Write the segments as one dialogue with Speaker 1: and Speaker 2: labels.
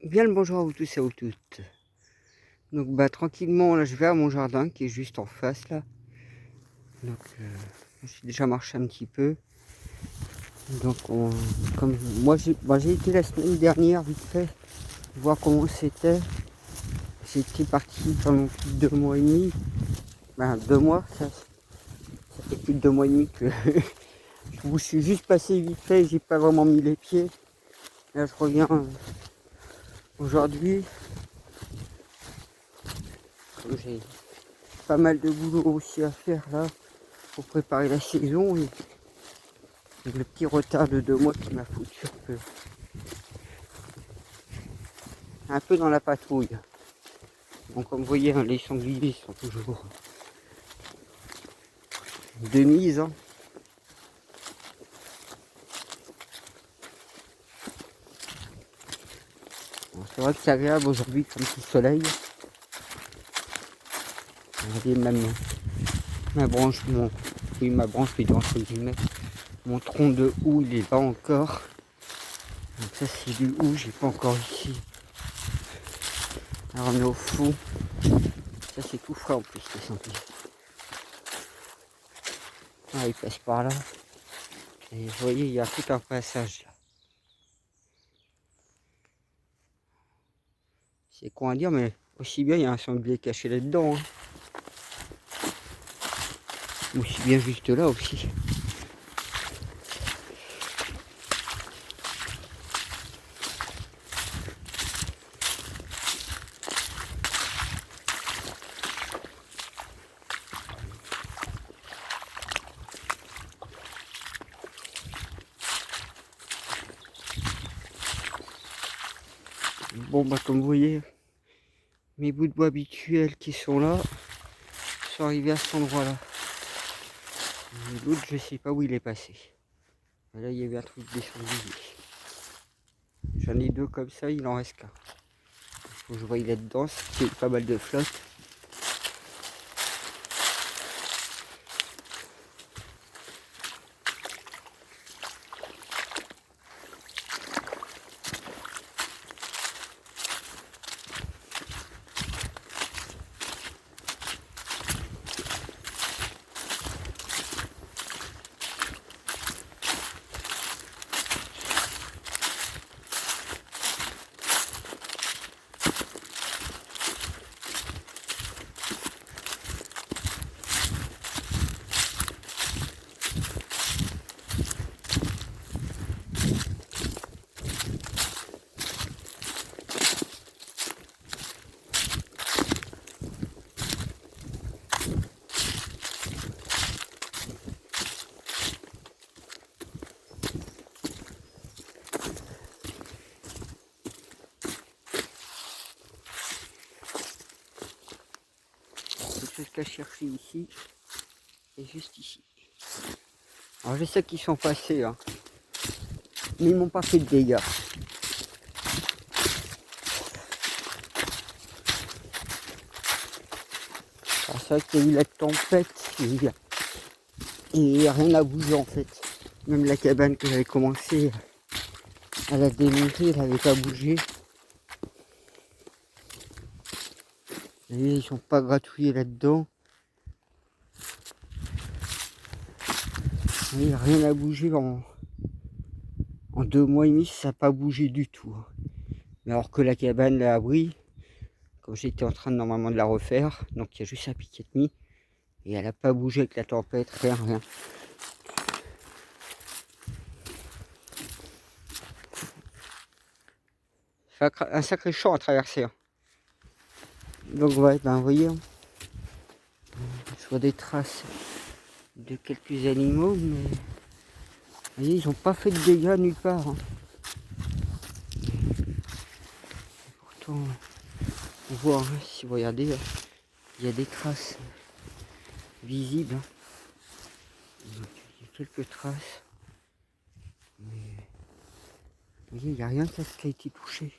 Speaker 1: Bien le bonjour à vous tous et à vous toutes. Donc tranquillement là je vais à mon jardin qui est juste en face là. Donc j'ai déjà marché un petit peu. Donc comme moi j'ai été la semaine dernière vite fait voir comment c'était. J'étais parti pendant plus de 2 mois et demi. 2 mois, ça fait plus de 2 mois et demi que je suis juste passé vite fait, j'ai pas vraiment mis les pieds. Là je reviens aujourd'hui. Comme j'ai pas mal de boulot aussi à faire là pour préparer la saison et le petit retard de 2 mois qui m'a foutu un peu dans la patrouille. Donc comme vous voyez, hein, les sangliers sont toujours de mise. Hein. Bon, c'est vrai que c'est agréable aujourd'hui comme petit soleil. Regardez même ma branche, ma branche qui est entre guillemets, mon tronc de houx il est là encore. Donc ça c'est du houx, j'ai pas encore ici. Alors on est au fond. Ça c'est tout frais en plus les sangliers. Ah, il passe par là. Et vous voyez, il y a tout un passage là. C'est con à dire, mais aussi bien il y a un sanglier caché là-dedans. Hein. Aussi bien juste là aussi. Bon comme vous voyez, mes bouts de bois habituels qui sont là sont arrivés à cet endroit là. L'autre je sais pas où il est passé. Et là il y avait un truc descendu. J'en ai deux comme ça, il en reste qu'un. Faut que je voie là-dedans, c'est pas mal de flotte. Quelque chose qu'à chercher ici et juste ici. Alors je sais qu'ils sont passés, hein, mais ils m'ont pas fait de dégâts. Alors c'est vrai qu'il y a eu la tempête, il n'y a rien à bouger en fait. Même la cabane que j'avais commencé à la démonter, elle n'avait pas bougé. Et ils sont pas gratouillés là-dedans. Il n'y a rien à bouger en 2 mois et demi, ça n'a pas bougé du tout. Mais alors que la cabane, là, oui, comme j'étais en train normalement de la refaire, donc il y a juste un piquet de demi, et elle n'a pas bougé avec la tempête, rien. Un sacré champ à traverser. Hein. Donc ouais, vous voyez, hein, je vois des traces de quelques animaux, mais vous voyez, ils n'ont pas fait de dégâts nulle part. Hein. Pourtant, on voit, hein, si vous regardez, il y a des traces visibles. Hein. Donc, il y a quelques traces. Mais vous voyez, il n'y a rien qui a été touché.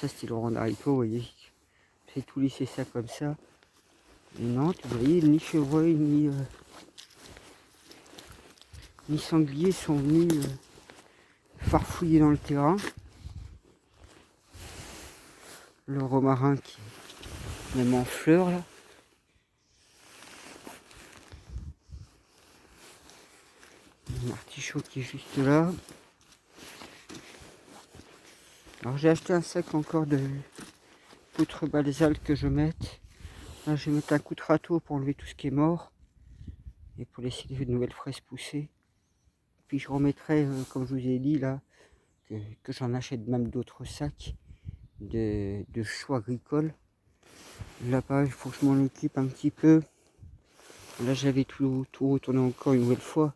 Speaker 1: Ça, c'était le rang d'haricot, vous voyez. J'ai tout laissé ça comme ça. Et non, vous voyez, ni chevreuil, ni sanglier sont venus farfouiller dans le terrain. Le romarin qui est même en fleurs là. L'artichaut qui est juste là. Alors j'ai acheté un sac encore de poutre balsale que je mette. Là je vais mettre un coup de râteau pour enlever tout ce qui est mort. Et pour laisser de nouvelles fraises pousser. Puis je remettrai, comme je vous ai dit là, que j'en achète même d'autres sacs de choux agricoles. Là pareil, il faut que je m'en occupe un petit peu. Là j'avais tout retourné encore une nouvelle fois.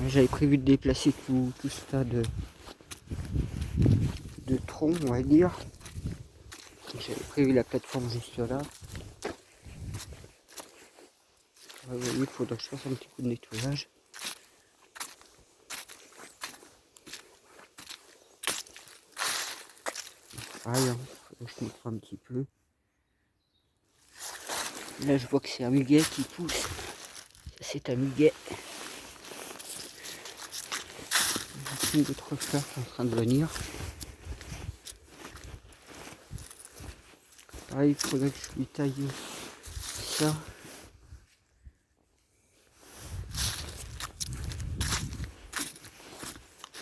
Speaker 1: J'avais prévu de déplacer tout ce tas de troncs, on va dire. J'avais prévu la plateforme juste là. Vous voyez, il faudrait que je fasse un petit coup de nettoyage. Pareil, hein, faudrait que je nettoie un petit peu. Là je vois que c'est un muguet qui pousse. Ça c'est un muguet. D'autres fleurs sont en train de venir. Pareil, il faudrait que je lui taille ça.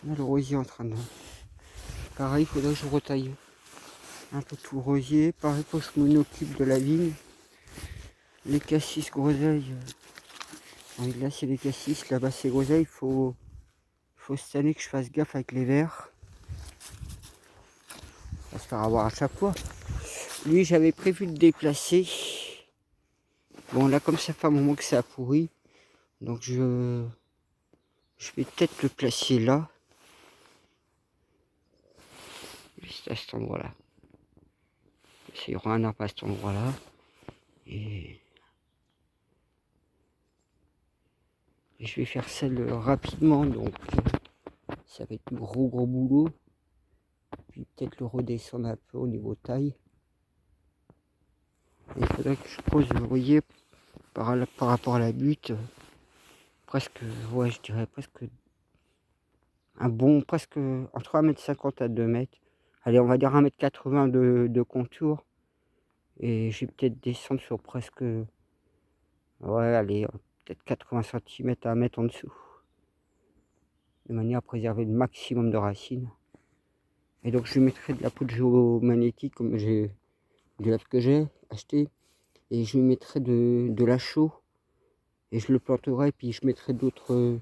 Speaker 1: Là, le rosier en train de... Pareil, il faudrait que je retaille un peu tout le rosier. Pareil, faut que je m'en occupe de la vigne. Les cassis groseilles. Oui, là, c'est les cassis. Là-bas, c'est groseilles. Il faut cette année que je fasse gaffe avec les vers. On va se faire avoir à chaque fois. Lui, j'avais prévu de déplacer. Bon, là, comme ça fait un moment que ça a pourri. Donc, je vais peut-être le placer là. Juste à cet endroit-là. Il y aura un arbre à cet endroit-là. Et je vais faire ça rapidement. Donc, ça va être du gros boulot. Puis peut-être le redescendre un peu au niveau taille. Et il faudrait que je pose, vous voyez, par rapport à la butte, presque, ouais, je dirais presque un bon, presque entre 1,50 m à 2 mètres. Allez, on va dire 1,80 m de contour. Et je vais peut-être descendre sur presque, ouais, allez, peut-être 80 cm à 1 mètre en dessous. De manière à préserver le maximum de racines. Et donc je mettrai de la poudre géomagnétique comme j'ai que j'ai acheté. Et je lui mettrai de la chaux. Et je le planterai, puis je mettrai d'autres.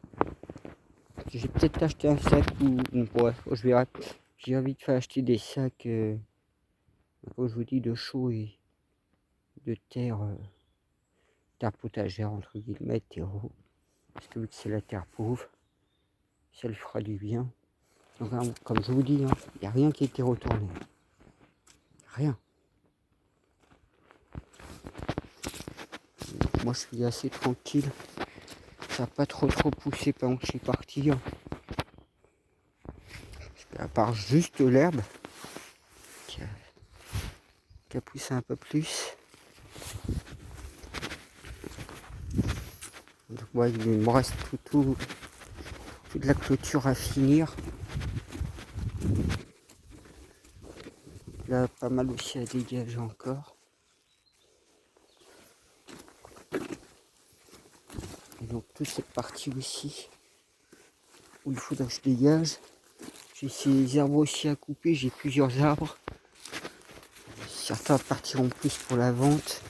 Speaker 1: J'ai peut-être acheté un sac ou ouais, je verrai. J'ai envie de faire acheter des sacs, comme je vous dis, de chaux et de terre, terre potagère entre guillemets, terreau. Parce que vu que c'est la terre pauvre, ça lui fera du bien. Donc, hein, comme je vous dis, il n'y a rien qui a été retourné. Rien. Donc, moi je suis assez tranquille. Ça n'a pas trop poussé pendant que je suis parti. Hein. À part juste l'herbe qui a poussé un peu plus. Donc ouais, il me reste toute la clôture à finir. Là, pas mal aussi à dégager encore. Et donc toute cette partie aussi où il faudra que je dégage. J'ai ces arbres aussi à couper, j'ai plusieurs arbres. Certains partiront plus pour la vente.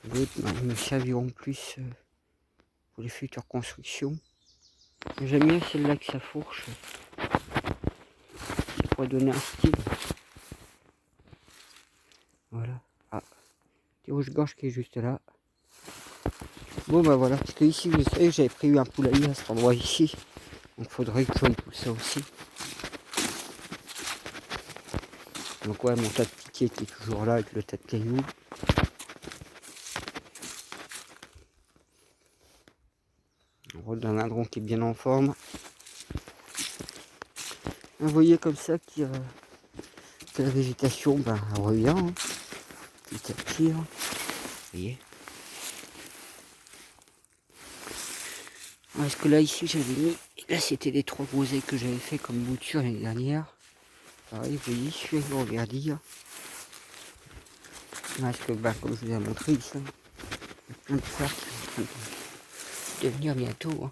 Speaker 1: D'autres me serviront plus pour les futures constructions. J'aime bien celle-là avec sa fourche. Ça pourrait donner un style. Voilà. Ah, des rouges-gorges qui est juste là. Bon bah voilà, parce que ici vous savez j'avais prévu un poulailler à cet endroit ici. Donc faudrait que j'aille tout ça aussi. Donc ouais, mon tas de piquets qui est toujours là avec le tas de cailloux. On voit d'un ladron qui est bien en forme. Vous voyez comme ça que la végétation ben, revient. Hein. Petit à petit. Hein. Vous voyez. Parce que là, ici, j'avais mis... Là, c'était les 3 groseilles que j'avais fait comme bouture l'année dernière. Pareil, vous voyez, je vais regarder. Parce que, bah, comme je vous ai montré ici, il y a plein de fleurs qui vont devenir bientôt. Hein.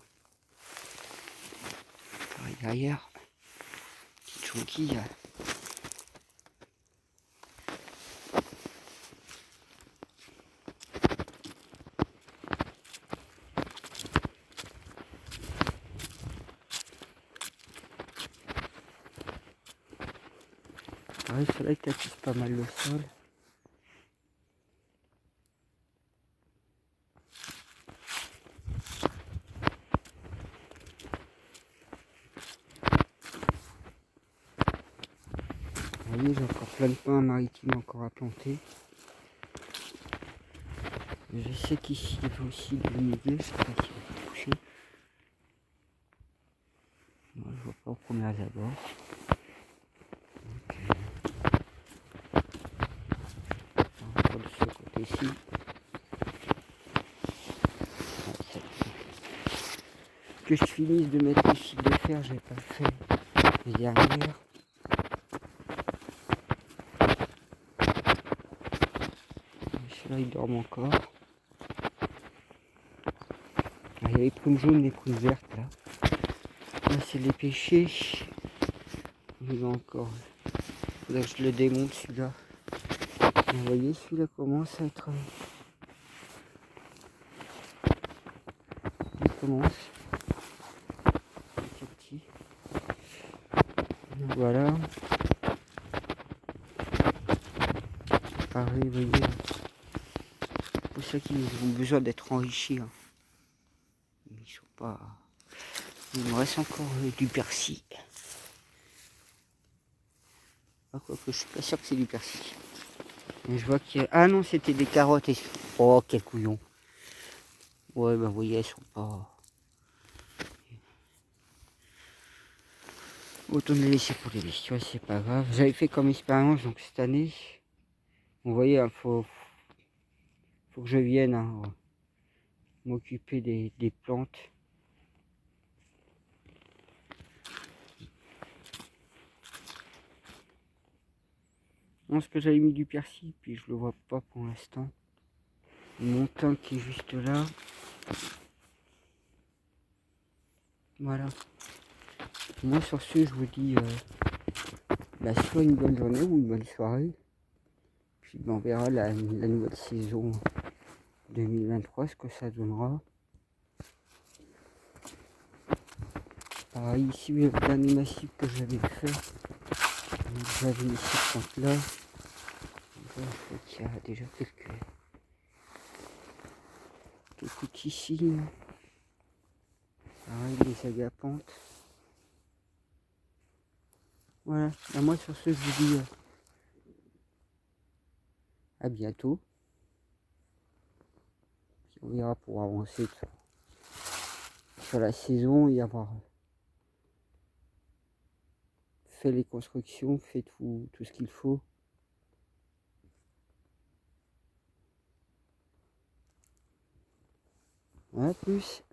Speaker 1: Pareil, derrière, petite jonquille. Pareil, celle-là, il tapisse pas mal le sol. Vous voyez, j'ai encore plein de pins maritimes encore à planter. Je sais qu'ici, il faut aussi de l'humidité, je sais pas si on peut toucher. Non, je vois pas au premier abord. Encore de ce côté-ci. Que je finisse de mettre les fils de fer, j'ai pas fait les dernières. Celui-là, il dorment encore. Ah, il y a les prunes jaunes, les prunes vertes là. Là, c'est les pêchés. Il va encore. Faudrait que je le démonte celui-là. Vous voyez, celui-là commence à être. Il commence. Petit petit. Voilà. Pareil, vous voyez. C'est pour ça qu'ils ont besoin d'être enrichis. Hein. Ils sont pas. Il me reste encore du persil. Ah, quoi que je suis pas sûr que c'est du persil. Et je vois qu'il y a... Ah non, c'était des carottes. Et... Oh, quel couillon. Ouais, bah vous voyez, elles sont pas... Autant les laisser pour les bestioles, c'est pas grave. J'avais fait comme expérience, donc cette année, vous voyez, il faut que je vienne hein, m'occuper des plantes. Non, ce que j'avais mis du persil, puis je le vois pas pour l'instant. Mon thym qui est juste là. Voilà. Moi sur ce, je vous dis bah, soit une bonne journée ou une bonne soirée. Puis ben, on verra la nouvelle saison 2023, ce que ça donnera. Pareil ici, le dernier massif que j'avais fait. J'avais mis cette plante là. Il y a déjà quelques ici. Pareil, les agapantes. Voilà, à moi sur ce, je vous dis à bientôt. Puis on verra pour avancer sur la saison et avoir fait les constructions, fait tout ce qu'il faut. À plus.